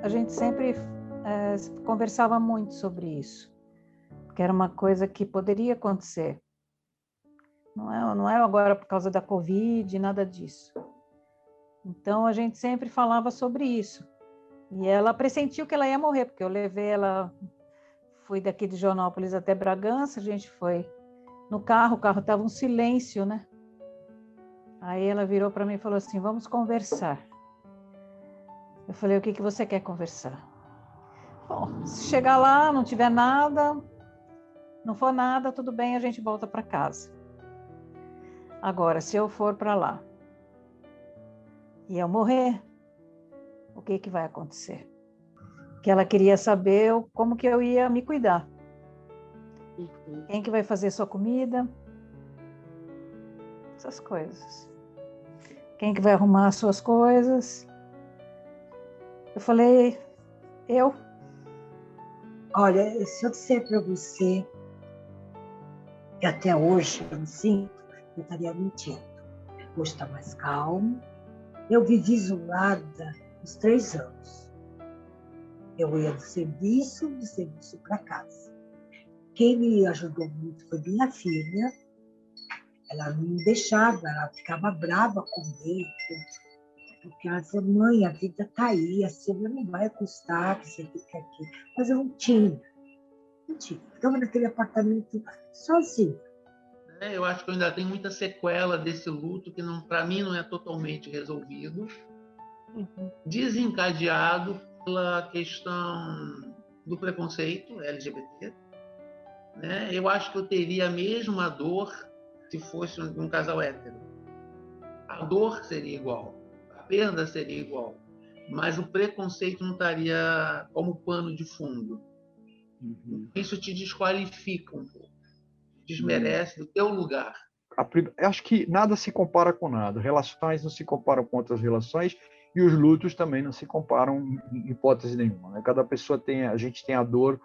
a gente sempre conversava muito sobre isso, porque era uma coisa que poderia acontecer. Não é agora por causa da Covid, nada disso. Então, a gente sempre falava sobre isso. E ela pressentiu que ela ia morrer, porque eu levei ela, fui daqui de Joanópolis até Bragança, a gente foi no carro, o carro estava um silêncio, né? Aí ela virou para mim e falou assim, vamos conversar. Eu falei, o que você quer conversar? Bom, se chegar lá, não tiver nada, não for nada, tudo bem, a gente volta para casa. Agora, se eu for para lá e eu morrer, o que vai acontecer? Que ela queria saber como que eu ia me cuidar. Quem que vai fazer sua comida? Essas coisas. Quem que vai arrumar as suas coisas? Eu falei, eu. Olha, se eu disser para você que até hoje eu me sinto, eu estaria mentindo. Hoje está mais calmo. Eu vivi isolada uns 3 anos. Eu ia do serviço para casa. Quem me ajudou muito foi minha filha. Ela não me deixava, ela ficava brava comigo. Porque ela dizia, mãe, a vida está aí, a Silvia não vai custar que você fique aqui. Mas eu não tinha. Ficava naquele apartamento sozinho. Eu acho que eu ainda tenho muita sequela desse luto que, para mim, não é totalmente resolvido. Desencadeado pela questão do preconceito LGBT. Né? Eu acho que eu teria a mesma dor se fosse um casal hétero. A dor seria igual, a perda seria igual, mas o preconceito não estaria como pano de fundo. Isso te desqualifica um pouco, desmerece o teu lugar. Acho que nada se compara com nada. Relações não se comparam com outras relações e os lutos também não se comparam em hipótese nenhuma. Né? Cada pessoa a gente tem a dor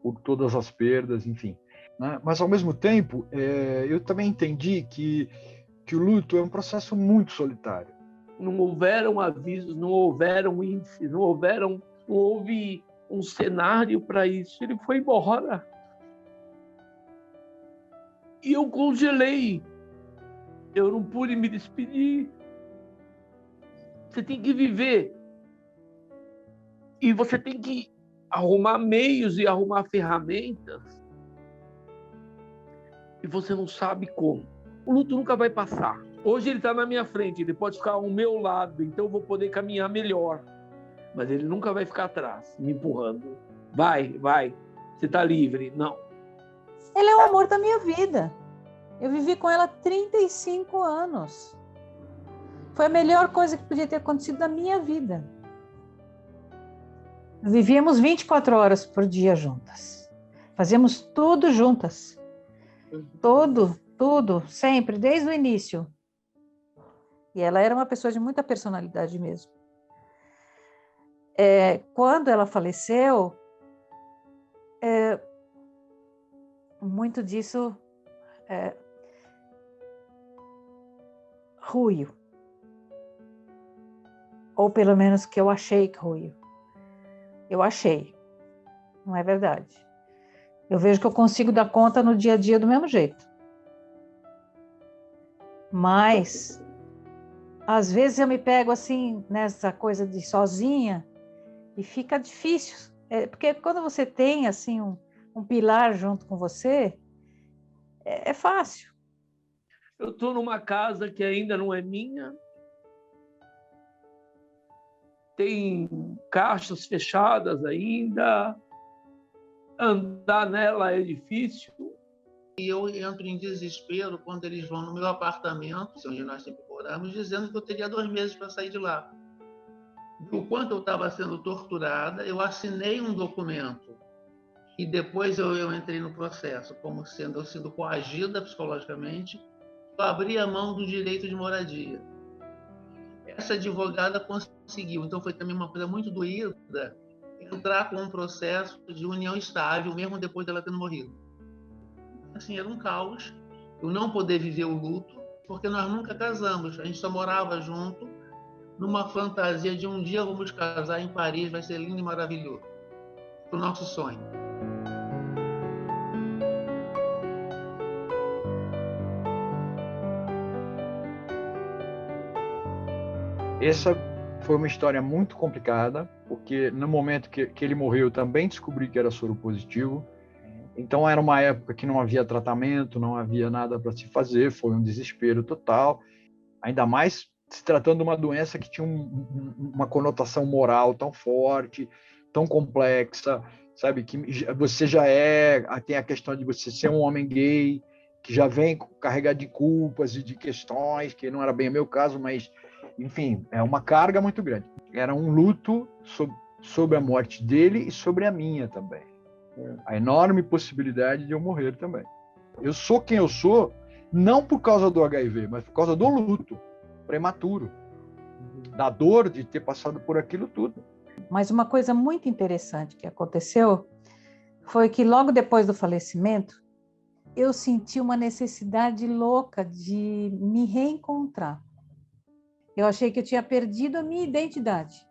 por todas as perdas, enfim. Né? Mas, ao mesmo tempo, eu também entendi que o luto é um processo muito solitário. Não houveram avisos, não houveram índices, não houve um cenário para isso. Ele foi embora. E eu congelei. Eu não pude me despedir. Você tem que viver. E você tem que arrumar meios e arrumar ferramentas. E você não sabe como. O luto nunca vai passar. Hoje ele está na minha frente, ele pode ficar ao meu lado, então eu vou poder caminhar melhor. Mas ele nunca vai ficar atrás, me empurrando. Vai, você está livre. Não. Ele é o amor da minha vida. Eu vivi com ela 35 anos. Foi a melhor coisa que podia ter acontecido na minha vida. Vivíamos 24 horas por dia juntas. Fazíamos tudo juntas. Tudo, sempre, desde o início. E ela era uma pessoa de muita personalidade mesmo. Quando ela faleceu, muito disso ruiu. Ou pelo menos que eu achei que ruiu. Eu achei. Não é verdade. Eu vejo que eu consigo dar conta no dia a dia do mesmo jeito. Mas, às vezes eu me pego assim, nessa coisa de sozinha, e fica difícil. Porque quando você tem assim um pilar junto com você, é fácil. Eu estou numa casa que ainda não é minha. Tem caixas fechadas ainda. Andar nela é difícil. E eu entro em desespero quando eles vão no meu apartamento, onde nós sempre moramos, dizendo que eu teria 2 meses para sair de lá. O quanto eu estava sendo torturada, eu assinei um documento e depois eu entrei no processo, como eu sendo coagida psicologicamente, eu abri a mão do direito de moradia. Essa advogada conseguiu, então foi também uma coisa muito doída, entrar com um processo de união estável, mesmo depois dela tendo morrido. Assim, era um caos, eu não poder viver o luto, porque nós nunca casamos, a gente só morava junto, numa fantasia de um dia vamos casar em Paris, vai ser lindo e maravilhoso. O nosso sonho. Essa foi uma história muito complicada, porque no momento que ele morreu, eu também descobri que era soro positivo. Então, era uma época que não havia tratamento, não havia nada para se fazer, foi um desespero total. Ainda mais se tratando de uma doença que tinha uma conotação moral tão forte, tão complexa, sabe? Que você já tem a questão de você ser um homem gay, que já vem carregado de culpas e de questões, que não era bem o meu caso, mas, enfim, é uma carga muito grande. Era um luto sobre a morte dele e sobre a minha também. A enorme possibilidade de eu morrer também. Eu sou quem eu sou, não por causa do HIV, mas por causa do luto prematuro, da dor de ter passado por aquilo tudo. Mas uma coisa muito interessante que aconteceu foi que logo depois do falecimento, eu senti uma necessidade louca de me reencontrar. Eu achei que eu tinha perdido a minha identidade.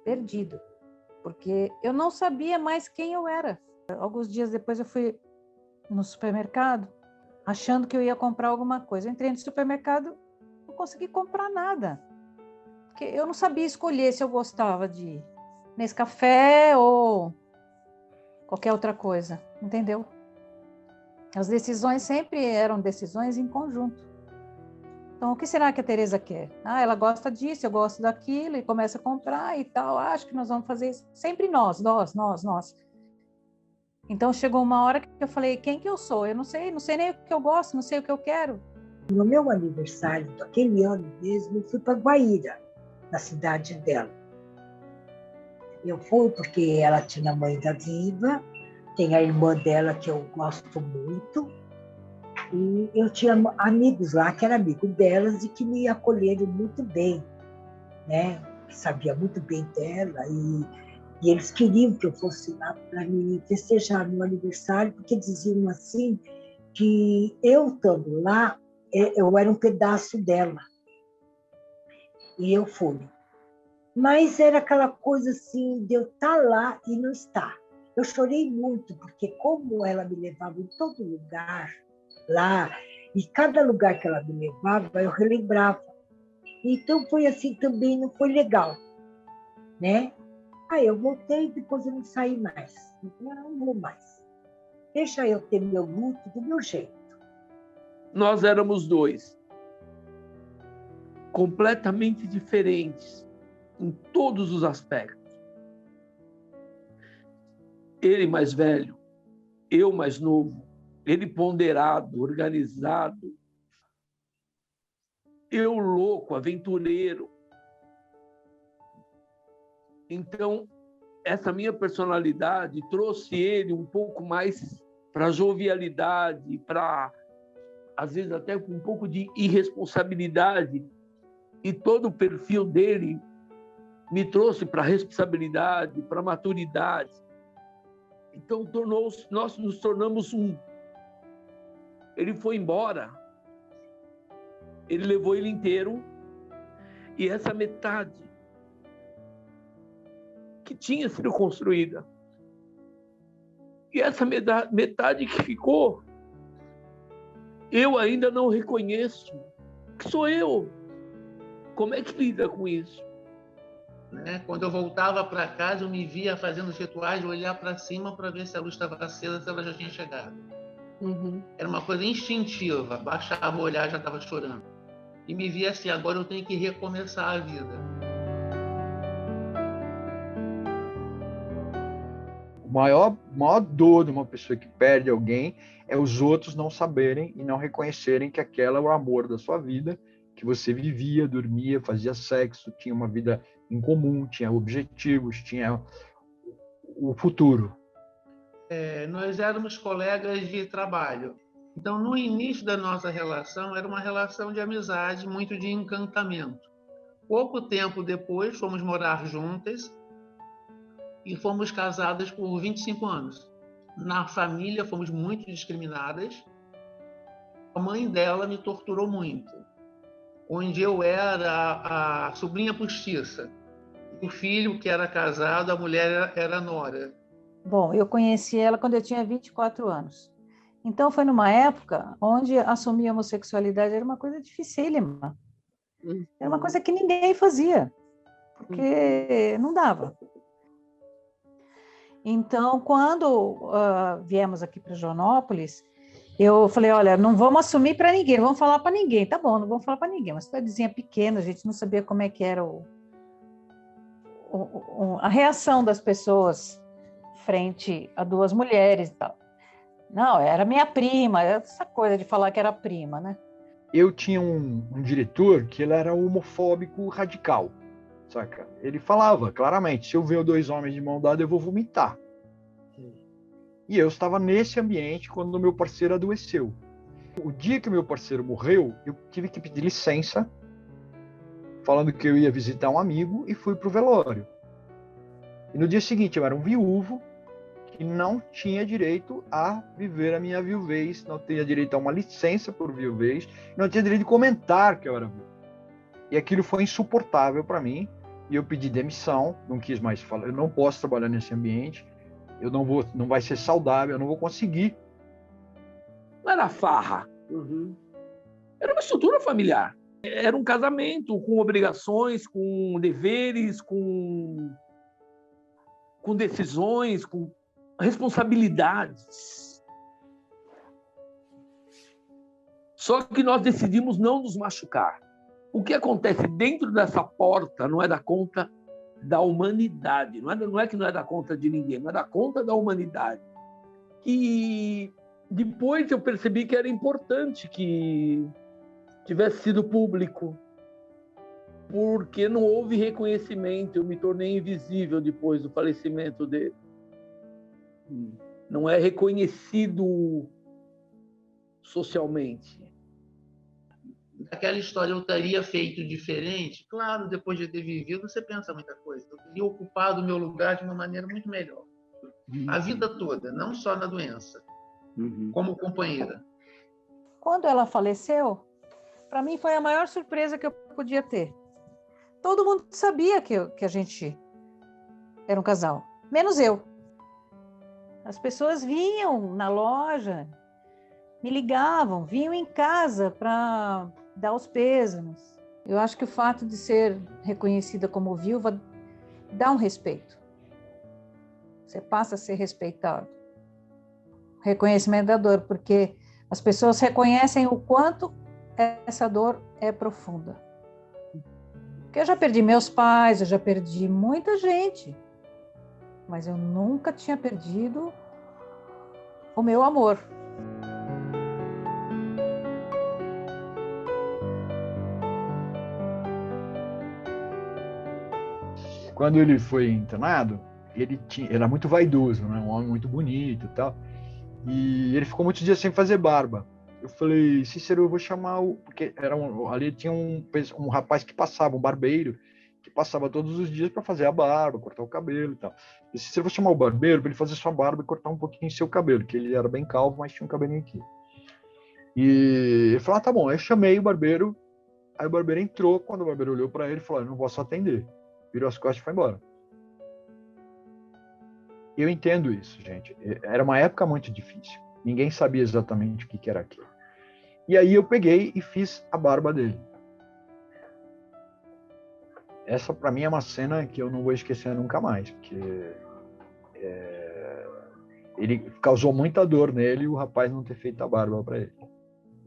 Perdido. Porque eu não sabia mais quem eu era. Alguns dias depois eu fui no supermercado, achando que eu ia comprar alguma coisa. Eu entrei no supermercado, não consegui comprar nada. Porque eu não sabia escolher se eu gostava de Nescafé ou qualquer outra coisa, entendeu? As decisões sempre eram decisões em conjunto. Então, o que será que a Teresa quer? Ela gosta disso, eu gosto daquilo, e começa a comprar e tal. Acho que nós vamos fazer isso. Sempre nós. Então, chegou uma hora que eu falei, quem que eu sou? Eu não sei nem o que eu gosto, não sei o que eu quero. No meu aniversário, daquele ano mesmo, eu fui para Guaíra, na cidade dela. Eu fui porque ela tinha a mãe da Viva, tem a irmã dela que eu gosto muito, e eu tinha amigos lá que eram amigos delas e que me acolheram muito bem, né? Que sabia muito bem dela, e eles queriam que eu fosse lá para me festejar meu aniversário, porque diziam assim que eu estando lá, eu era um pedaço dela. E eu fui. Mas era aquela coisa assim de eu estar lá e não estar. Eu chorei muito, porque como ela me levava em todo lugar lá, e cada lugar que ela me levava, eu relembrava. Então foi assim também, não foi legal, né? Aí eu voltei e depois eu não saí mais. Eu não vou mais. Deixa eu ter meu luto do meu jeito. Nós éramos dois, completamente diferentes em todos os aspectos. Ele mais velho, eu mais novo, ele ponderado, organizado, eu louco, aventureiro. Então, essa minha personalidade trouxe ele um pouco mais para a jovialidade, para, às vezes, até com um pouco de irresponsabilidade. E todo o perfil dele me trouxe para a responsabilidade, para a maturidade. Então, nós nos tornamos um. Ele foi embora, ele levou ele inteiro, e essa metade que tinha sido construída, e essa metade que ficou, eu ainda não reconheço que sou eu. Como é que lida com isso? Né? Quando eu voltava para casa, eu me via fazendo os rituais de olhar para cima para ver se a luz estava acesa, se ela já tinha chegado. Uhum. Era uma coisa instintiva. Baixava o olhar, já estava chorando. E me via assim, agora eu tenho que recomeçar a vida. O maior dor de uma pessoa que perde alguém é os outros não saberem e não reconhecerem que aquela é o amor da sua vida, que você vivia, dormia, fazia sexo, tinha uma vida em comum, tinha objetivos, tinha o futuro. Nós éramos colegas de trabalho. Então, no início da nossa relação, era uma relação de amizade, muito de encantamento. Pouco tempo depois, fomos morar juntas e fomos casadas por 25 anos. Na família, fomos muito discriminadas. A mãe dela me torturou muito. onde eu era a sobrinha postiça. O filho, que era casado, a mulher era nora. Bom, eu conheci ela quando eu tinha 24 anos. Então, foi numa época onde assumir a homossexualidade era uma coisa dificílima. Era uma coisa que ninguém fazia, porque não dava. Então, quando viemos aqui para Joanópolis, eu falei, olha, não vamos assumir para ninguém, não vamos falar para ninguém. Tá bom, não vamos falar para ninguém. Uma cidadezinha pequena, a gente não sabia como é que era a reação das pessoas frente a duas mulheres e tal. Não, era minha prima, essa coisa de falar que era prima, né? Eu tinha um diretor que ele era homofóbico radical, saca? Ele falava claramente, se eu ver dois homens de mão dada, eu vou vomitar. E eu estava nesse ambiente quando o meu parceiro adoeceu. O dia que o meu parceiro morreu, eu tive que pedir licença, falando que eu ia visitar um amigo, e fui para o velório. E no dia seguinte eu era um viúvo, que não tinha direito a viver a minha viuvez, não tinha direito a uma licença por viuvez, não tinha direito de comentar que eu era viúvo. E aquilo foi insuportável para mim, e eu pedi demissão, não quis mais falar, eu não posso trabalhar nesse ambiente, não vai ser saudável, eu não vou conseguir. Não era farra. Era uma estrutura familiar. Era um casamento com obrigações, com deveres, com decisões, com responsabilidades. Só que nós decidimos não nos machucar. O que acontece dentro dessa porta não é da conta da humanidade. Não é que não é da conta de ninguém, não é da conta da humanidade. E depois eu percebi que era importante que tivesse sido público, porque não houve reconhecimento. Eu me tornei invisível depois do falecimento dele. Não é reconhecido socialmente. Aquela história, eu teria feito diferente? Claro, depois de ter vivido, você pensa muita coisa. Eu teria ocupado o meu lugar de uma maneira muito melhor. A vida toda, não só na doença, como companheira. Quando ela faleceu, para mim foi a maior surpresa que eu podia ter. Todo mundo sabia que a gente era um casal, menos eu. As pessoas vinham na loja, me ligavam, vinham em casa para dar os pêsames. Eu acho que o fato de ser reconhecida como viúva dá um respeito. Você passa a ser respeitado. Reconhecimento da dor, porque as pessoas reconhecem o quanto essa dor é profunda. Porque eu já perdi meus pais, eu já perdi muita gente, mas eu nunca tinha perdido o meu amor. Quando ele foi internado, ele era muito vaidoso, né? Um homem muito bonito e tal. E ele ficou muitos dias sem fazer barba. Eu falei, Cícero, eu vou chamar o... Porque ali tinha um rapaz que passava, um barbeiro, que passava todos os dias para fazer a barba, cortar o cabelo e tal. Eu disse, Cícero, eu vou chamar o barbeiro para ele fazer sua barba e cortar um pouquinho seu cabelo, que ele era bem calvo, mas tinha um cabelinho aqui. E ele falou, tá bom. Aí eu chamei o barbeiro, aí o barbeiro entrou, quando o barbeiro olhou para ele, falou, eu não posso atender. Virou as costas e foi embora. Eu entendo isso, gente. Era uma época muito difícil. Ninguém sabia exatamente o que era aquilo. E aí eu peguei e fiz a barba dele. Essa, para mim, é uma cena que eu não vou esquecer nunca mais, porque ele causou muita dor nele o rapaz não ter feito a barba para ele.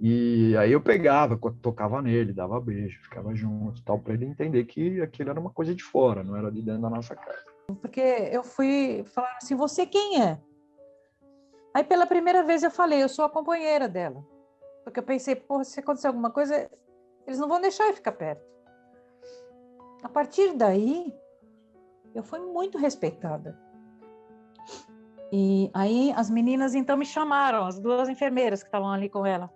E aí eu pegava, tocava nele, dava beijo, ficava junto, tal, para ele entender que aquilo era uma coisa de fora, não era de dentro da nossa casa. Porque eu fui falar assim, você quem é? Aí pela primeira vez eu falei, eu sou a companheira dela. Porque eu pensei, porra, se acontecer alguma coisa, eles não vão deixar eu ficar perto. A partir daí, eu fui muito respeitada. E aí as meninas então me chamaram, as duas enfermeiras que estavam ali com ela.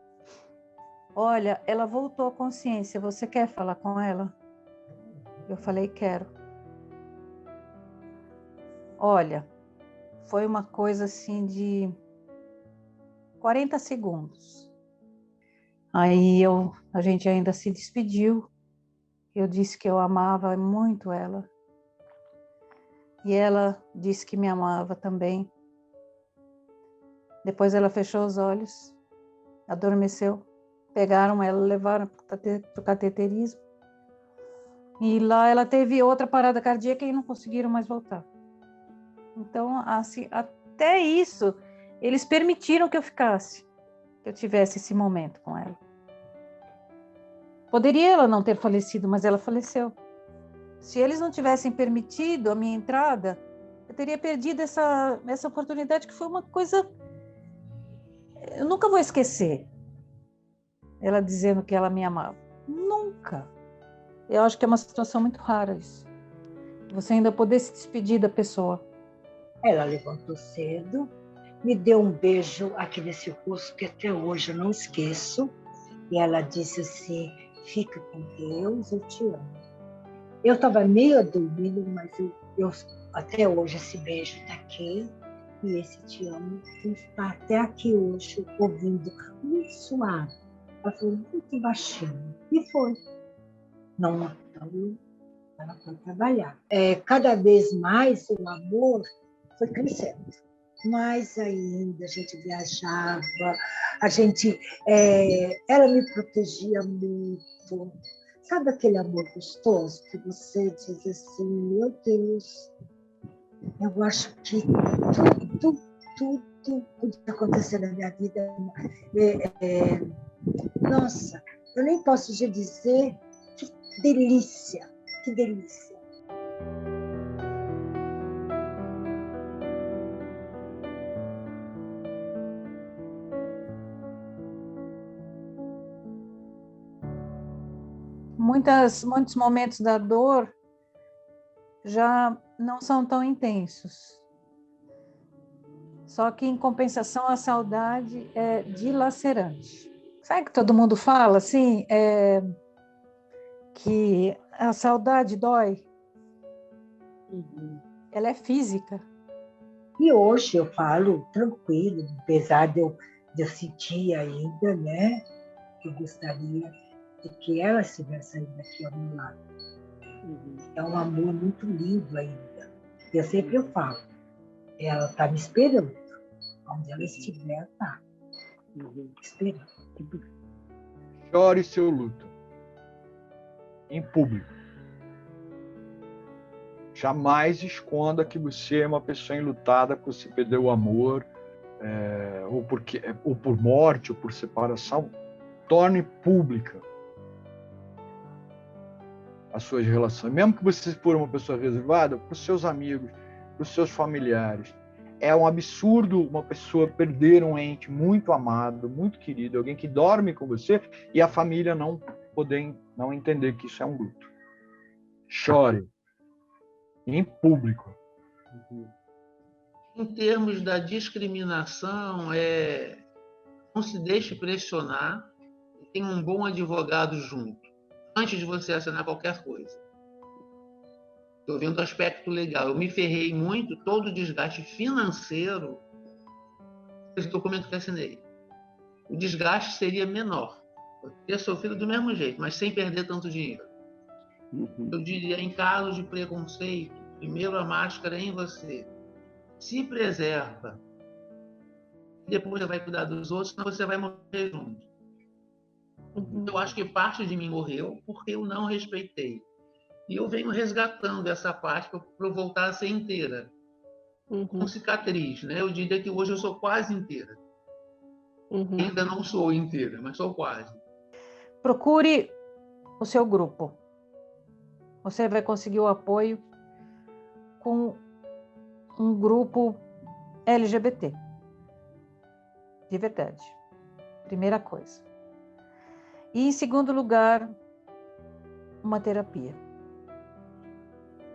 Olha, ela voltou à consciência, você quer falar com ela? Eu falei, quero. Olha, foi uma coisa assim de 40 segundos. Aí a gente ainda se despediu. Eu disse que eu amava muito ela. E ela disse que me amava também. Depois ela fechou os olhos, adormeceu. Pegaram ela, levaram para o cateterismo. E lá ela teve outra parada cardíaca e não conseguiram mais voltar. Então, assim, até isso, eles permitiram que eu ficasse, que eu tivesse esse momento com ela. Poderia ela não ter falecido, mas ela faleceu. Se eles não tivessem permitido a minha entrada, eu teria perdido essa oportunidade, que foi uma coisa... Eu nunca vou esquecer ela dizendo que ela me amava. Nunca. Eu acho que é uma situação muito rara isso. Você ainda poder se despedir da pessoa. Ela levantou cedo, me deu um beijo aqui nesse rosto que até hoje eu não esqueço. E ela disse assim, fica com Deus, eu te amo. Eu estava meio dormindo, mas eu até hoje esse beijo está aqui. E esse te amo está até aqui hoje, ouvindo muito suave. Ela falou muito baixinho. E foi. Não, ela foi trabalhar. Cada vez mais o amor foi crescendo. Mais ainda, a gente viajava, ela me protegia muito. Sabe aquele amor gostoso que você diz assim, meu Deus, eu acho que tudo podia acontecer na minha vida. Nossa, eu nem posso te dizer que delícia, que delícia. Muitos momentos da dor já não são tão intensos. Só que, em compensação, a saudade é dilacerante. Sabe que todo mundo fala, assim, que a saudade dói? Ela é física. E hoje eu falo tranquilo, apesar de eu sentir ainda, né, que eu gostaria de que ela estivesse ainda aqui ao meu lado. É um amor muito lindo ainda. Eu sempre falo, ela está me esperando. Onde ela estiver, está esperando. Chore seu luto em público. Jamais esconda que você é uma pessoa enlutada, que você perdeu o amor, ou por morte, ou por separação. Torne pública as suas relações. Mesmo que você for uma pessoa reservada, para os seus amigos, para os seus familiares. É um absurdo uma pessoa perder um ente muito amado, muito querido, alguém que dorme com você, e a família não poder não entender que isso é um luto. Chore em público. Em termos da discriminação, não se deixe pressionar, tenha um bom advogado junto, antes de você assinar qualquer coisa. Estou vendo o aspecto legal. Eu me ferrei muito, todo o desgaste financeiro, esse documento que assinei. O desgaste seria menor. Eu teria sofrido do mesmo jeito, mas sem perder tanto dinheiro. Eu diria, em caso de preconceito, primeiro a máscara em você. Se preserva. Depois você vai cuidar dos outros, senão você vai morrer junto. Eu acho que parte de mim morreu porque eu não respeitei. E eu venho resgatando essa parte para eu voltar a ser inteira. Com cicatriz, né? Eu diria que hoje eu sou quase inteira. Ainda não sou inteira, mas sou quase. Procure o seu grupo. Você vai conseguir o apoio com um grupo LGBT. De verdade. Primeira coisa. E, em segundo lugar, uma terapia.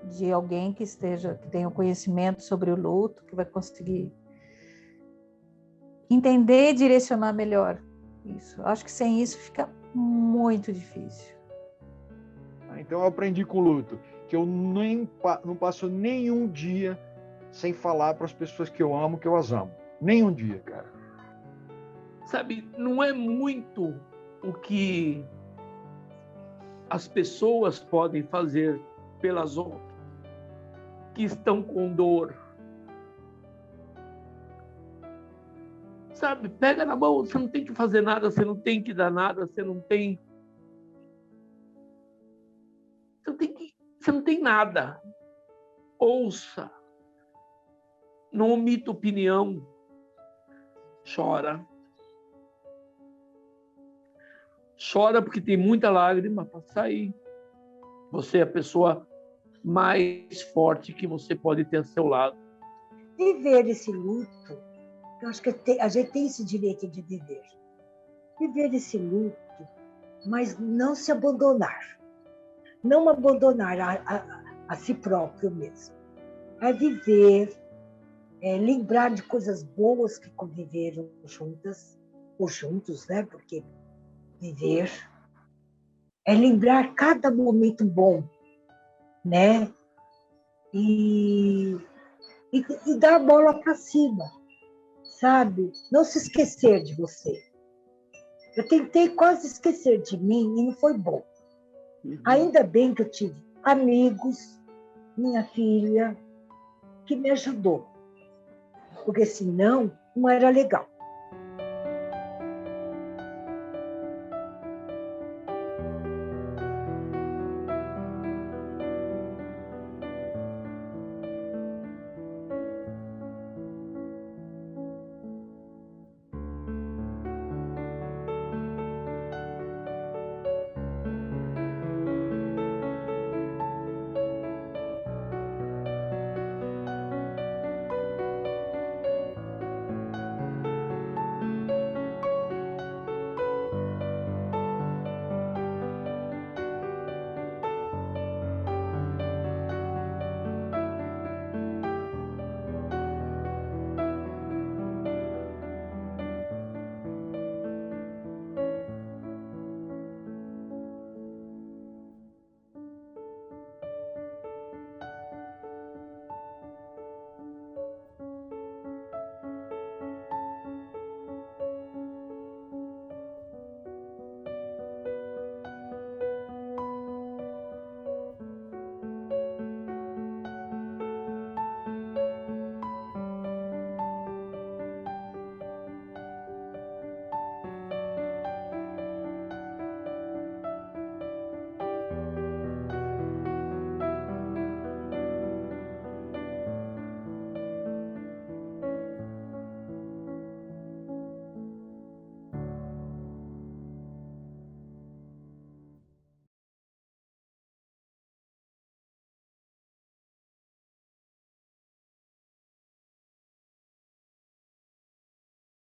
De alguém que tenha o conhecimento sobre o luto, que vai conseguir entender e direcionar melhor isso. Acho que sem isso fica muito difícil. Então eu aprendi com o luto que eu não passo nenhum dia sem falar para as pessoas que eu amo, que eu as amo. Nenhum dia, cara. Sabe, não é muito o que as pessoas podem fazer pelas outras que estão com dor. Sabe, pega na mão, você não tem que fazer nada, você não tem que dar nada, você não tem nada. Ouça. Não omita opinião. Chora. Chora porque tem muita lágrima para sair. Você é a pessoa mais forte que você pode ter ao seu lado. Viver esse luto, eu acho que a gente tem esse direito de viver. Viver esse luto, mas não se abandonar. Não abandonar a si próprio mesmo. É viver, lembrar de coisas boas que conviveram juntas, ou juntos, né? Porque viver é lembrar cada momento bom, né? E dar a bola para cima, sabe? Não se esquecer de você. Eu tentei quase esquecer de mim e não foi bom. Ainda bem que eu tive amigos, minha filha, que me ajudou. Porque senão não era legal.